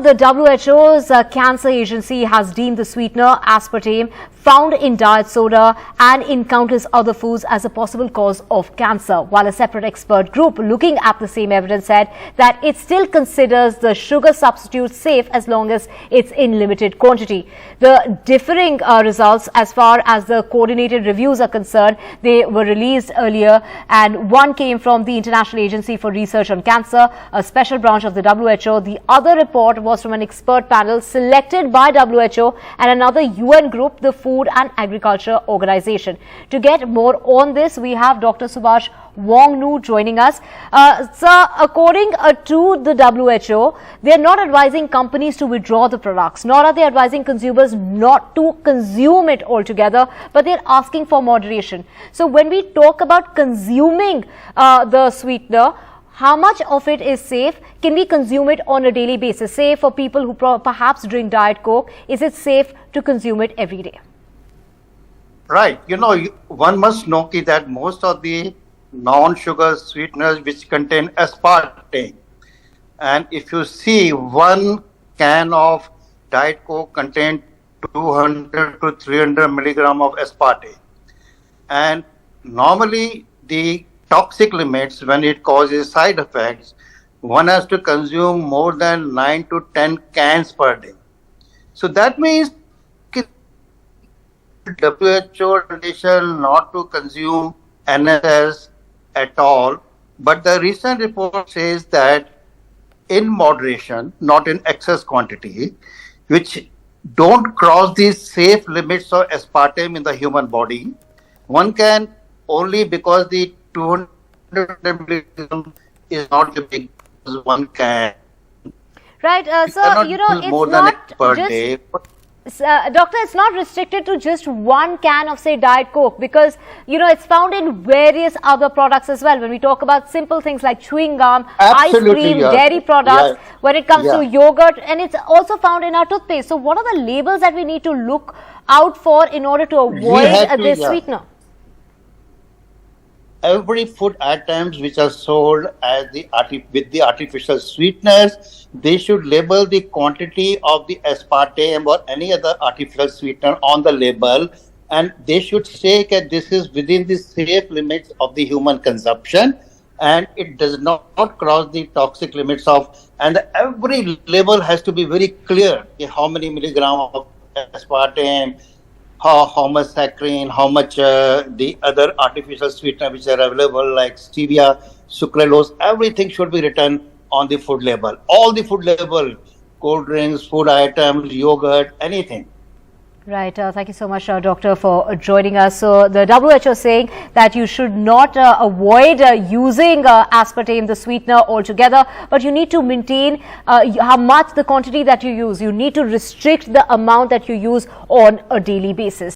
the WHO's cancer agency has deemed the sweetener aspartame found in diet soda and in countless other foods as a possible cause of cancer, while a separate expert group looking at the same evidence said that it still considers the sugar substitute safe as long as it's in limited quantity. The differing results as far as the coordinated reviews are concerned, they were released earlier, and one came from the International Agency for Research on Cancer, a special branch of the WHO. The other report was from an expert panel selected by WHO and another UN group, the Food and Agriculture Organization. To get more on this, we have Dr. Subhash Wong-Nu joining us. Sir, according to the WHO, they are not advising companies to withdraw the products, nor are they advising consumers not to consume it altogether, but they're asking for moderation. So when we talk about consuming the sweetener, how much of it is safe? Can we consume it on a daily basis? Say for people who perhaps drink Diet Coke, is it safe to consume it every day? Right. One must know that most of the non-sugar sweeteners which contain aspartame, and if you see one can of Diet Coke contains 200 to 300 milligram of aspartame, and normally the toxic limits, when it causes side effects, one has to consume more than 9 to 10 cans per day. So that means WHO recommendation not to consume NSS at all, but the recent report says that in moderation, not in excess quantity, which don't cross the safe limits of aspartame in the human body, one can only, because the 200 milligram is not the big one can. Right, so it's more not than per just day. Doctor, it's not restricted to just one can of, say, Diet Coke, because, it's found in various other products as well. When we talk about simple things like chewing gum, Absolutely, ice cream, yeah. dairy products, Yeah. when it comes Yeah. to yogurt, and it's also found in our toothpaste. So what are the labels that we need to look out for in order to avoid this sweetener? Every food items which are sold as with the artificial sweeteners, they should label the quantity of the aspartame or any other artificial sweetener on the label, and they should say that this is within the safe limits of the human consumption, and it does not cross the toxic limits of. And every label has to be very clear: how many milligram of aspartame, how much saccharine, how much the other artificial sweetener which are available like stevia, sucralose, everything should be written on the food label. All the food label, cold drinks, food items, yogurt, anything. Right. Thank you so much, Doctor, for joining us. So the WHO saying that you should not avoid using aspartame, the sweetener, altogether, but you need to maintain how much the quantity that you use. You need to restrict the amount that you use on a daily basis.